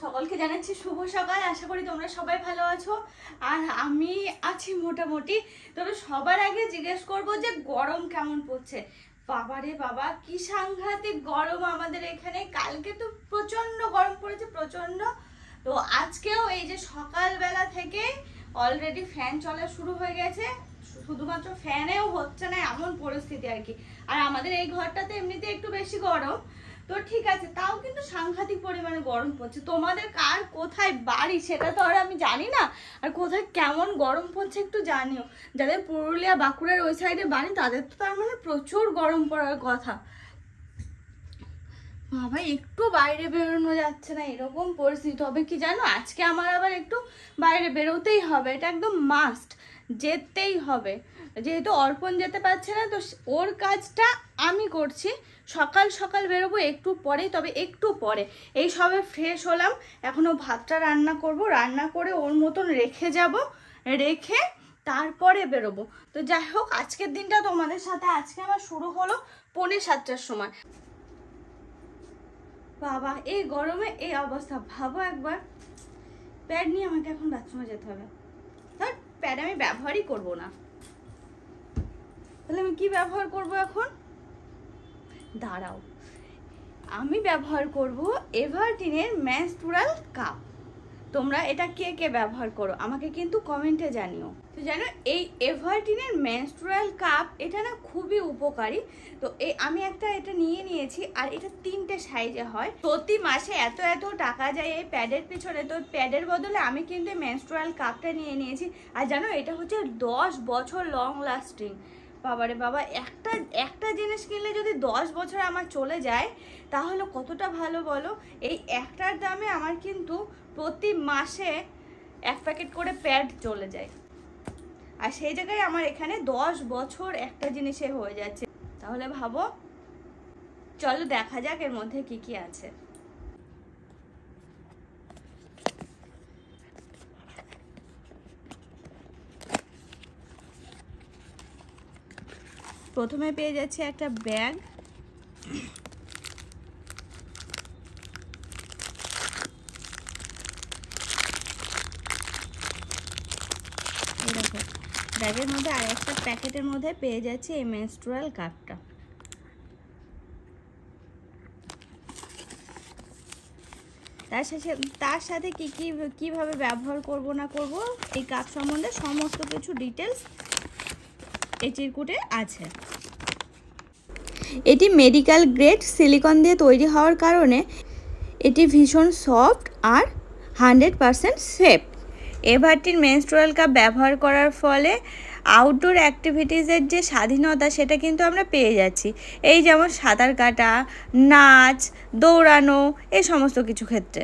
সকলকে জানাচ্ছি শুভ সকাল। আশা করি তোমরা সবাই ভালো আছো আর আমি আছি মোটামুটি। তবে সবার আগে জিজ্ঞেস করবো যে গরম কেমন পড়ছে। বাবারে বাবা, কি সাংঘাতিক গরম আমাদের এখানে। কালকে তো প্রচন্ড গরম পড়েছে, প্রচন্ড। তো আজকেও এই যে সকালবেলা থেকে অলরেডি ফ্যান চলা শুরু হয়ে গেছে, শুধুমাত্র ফ্যানেও হচ্ছে না এমন পরিস্থিতি আর কি। আর আমাদের এই ঘরটাতে এমনিতে একটু বেশি গরম, তো ঠিক আছে, তাও কিন্তু সাংঘাতিক পরিমাণে গরম পড়ছে। তোমাদের কার কোথায় বাড়ি সেটা তো আর আমি জানি না, আর কোথায় কেমন গরম পড়ছে একটু জানিও। যাদের পুরুলিয়া বাঁকুড়ার ওই সাইডে বাড়ি তাদের তো তার মানে প্রচুর গরম পড়ার কথা। বাবা, একটু বাইরে বেরোনো যাচ্ছে না এরকম পরিস্থিতি। তবে কি জানো, আজকে আমার আবার একটু বাইরে বেরোতেই হবে, এটা একদম মাস্ট, যেতেই হবে। যেহেতু অর্পণ যেতে পারছে না, তো ওর কাজটা আমি করছি। সকাল সকাল বেরোবো একটু পরে, তবে একটু পরে। এই সবে ফ্রেশ হলাম, এখনও ভাতটা রান্না করব, রান্না করে ওর মতন রেখে যাব, রেখে তারপরে বেরোবো। তো যাই হোক, আজকের দিনটা তোমাদের সাথে আজকে আমার শুরু হলো 6:45টার সময়। বাবা, এই গরমে এই অবস্থা, ভাবো একবার। প্যাড নিয়ে আমাকে এখন বাথরুমে যেতে হবে। তার প্যাড আমি ব্যবহারই করব না, তাহলে আমি কি ব্যবহার করব এখন? দাঁড়াও, আমি ব্যবহার করব এভারটিনের মেনস্ট্রুয়াল কাপ। তোমরা এটা কে কে ব্যবহার করো আমাকে কিন্তু কমেন্টে জানিও। তো জানো, এই এভারটিনের মেনস্ট্রুয়াল কাপ এটা না খুবই উপকারী। তো আমি এটা নিয়ে নিয়েছি, আর এটা 3টে সাইজে হয়। প্রতি মাসে এত এত টাকা যায় এই প্যাডের পিছনে, তো প্যাডের বদলে আমি কিন্তু মেনস্ট্রুয়াল কাপটা নিয়ে নিয়েছি। আর জানো, এটা হচ্ছে 10 বছর লং লাস্টিং। বাবারে বাবা, একটা জিনিস কিনলে যদি 10 বছর আমার চলে যায় তাহলে কতটা ভালো বলো। এই একটার দামে আমার কিন্তু প্রতি মাসে 1 প্যাকেট করে প্যাড চলে যায়, আর সেই জায়গায় আমার এখানে 10 বছর একটা জিনিসে হয়ে যাচ্ছে। তাহলে ভাবো, চলো দেখা যাক এর মধ্যে কি কি আছে। প্রথমে পেয়ে যাচ্ছে একটা ব্যাগ, ব্যাগের মধ্যে আর একটা প্যাকেটের মধ্যে পেয়ে যাচ্ছে এই মেনস্ট্রুয়াল কাপটা। তার সাথে কিভাবে ব্যবহার করব না করব এই কাপ সম্বন্ধে সমস্ত কিছু ডিটেলস এই চিরকুটে আছে। এটি মেডিকেল গ্রেড সিলিকন দিয়ে তৈরি হওয়ার কারণে এটি ভীষণ সফট আর 100% সেফ। এভারটিন মেনস্ট্রুয়াল কাপ ব্যবহার করার ফলে আউটডোর অ্যাক্টিভিটিসের যে স্বাধীনতা সেটা কিন্তু আমরা পেয়ে যাচ্ছি। এই যেমন সাঁতার কাটা, নাচ, দৌড়ানো, এই সমস্ত কিছু ক্ষেত্রে।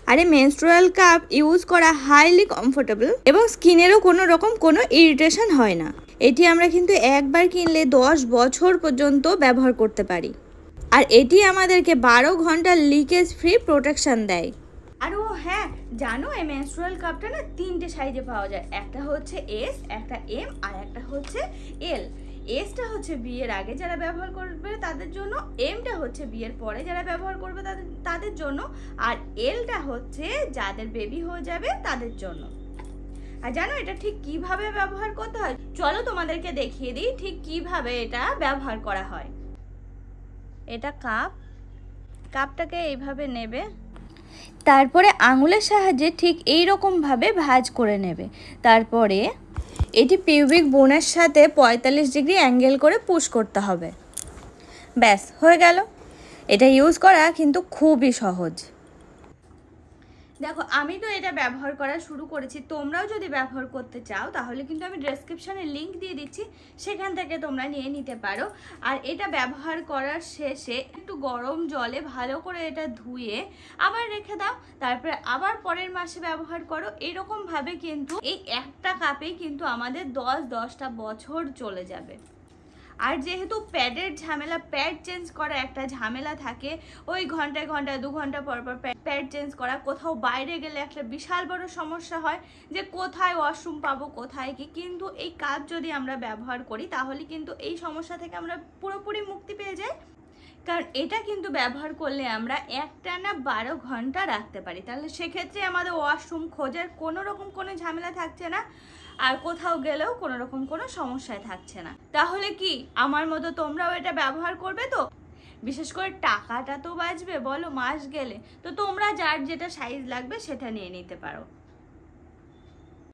আর এই মেনস্ট্রুয়াল কাপ ইউজ করা হাইলি কমফোর্টেবল এবং স্কিনেরও কোনো ইরিটেশন হয় না। এটি আমরা কিন্তু একবার কিনলে 10 বছর পর্যন্ত ব্যবহার করতে পারি। আর এটি আমাদেরকে 12 ঘন্টা লিকেজ ফ্রি প্রোটেকশন দেয়। আর হ্যাঁ, জানো এই মেনস্ট্রুয়াল কাপটা না 3টে সাইজে পাওয়া যায়। একটা হচ্ছে এস, একটা এম, আর একটা হচ্ছে এল। এসটা হচ্ছে বিয়ের আগে যারা ব্যবহার করবে তাদের জন্য, এমটা হচ্ছে বিয়ের পরে যারা ব্যবহার করবে তাদের জন্য, আর এলটা হচ্ছে যাদের বেবি হয়ে যাবে তাদের জন্য। আর জানো এটা ঠিক কিভাবে ব্যবহার করতে হয়? চলো তোমাদেরকে দেখিয়ে দিই ঠিক কিভাবে এটা ব্যবহার করা হয়। এটা কাপটাকে এইভাবে নেবে, তারপরে আঙুলের সাহায্যে ঠিক এই রকমভাবে ভাঁজ করে নেবে। তারপরে এটি পিউবিক বোনের সাথে 45 ডিগ্রি অ্যাঙ্গেল করে পুশ করতে হবে। ব্যাস, হয়ে গেল। এটা ইউজ করা কিন্তু খুবই সহজ। দেখো, আমি তো এটা ব্যবহার করা শুরু করেছি, তোমরাও যদি ব্যবহার করতে চাও তাহলে কিন্তু আমি ডেসক্রিপশনে লিংক দিয়ে দিচ্ছি, সেখান থেকে তোমরা নিয়ে নিতে পারো। আর এটা ব্যবহার করার শেষে একটু গরম জলে ভালো করে এটা ধুয়ে আবার রেখে দাও, তারপরে আবার পরের মাসে ব্যবহার করো। এরকমভাবে কিন্তু এই একটা কাপেই কিন্তু আমাদের 10-10টা বছর চলে যাবে। আর যেহেতু প্যাডের ঝামেলা, প্যাড চেঞ্জ করা একটা ঝামেলা থাকে, ওই ঘন্টায় 2 ঘন্টা পর পর প্যাড চেঞ্জ করা, কোথাও বাইরে গেলে একটা বিশাল বড় সমস্যা হয় যে কোথায় ওয়াশরুম পাবো, কোথায় কি। কিন্তু এই কাপ যদি আমরা ব্যবহার করি তাহলে কিন্তু এই সমস্যা থেকে আমরা পুরোপুরি মুক্তি পেয়ে যাই। কারণ এটা কিন্তু ব্যবহার করলে আমরা একটানা 12 ঘন্টা রাখতে পারি। তাহলে সেক্ষেত্রে আমাদের ওয়াশরুম খোঁজার কোনো রকম কোনো ঝামেলা থাকছে না, আর কোথাও গেলেও কোনো রকম কোনো সমস্যায় থাকছে না। তাহলে কি আমার মতো তোমরাও এটা ব্যবহার করবে তো? বিশেষ করে টাকাটা তো বাঁচবে বলো মাস গেলে, তো তোমরা যার যেটা সাইজ লাগবে সেটা নিয়ে নিতে পারো।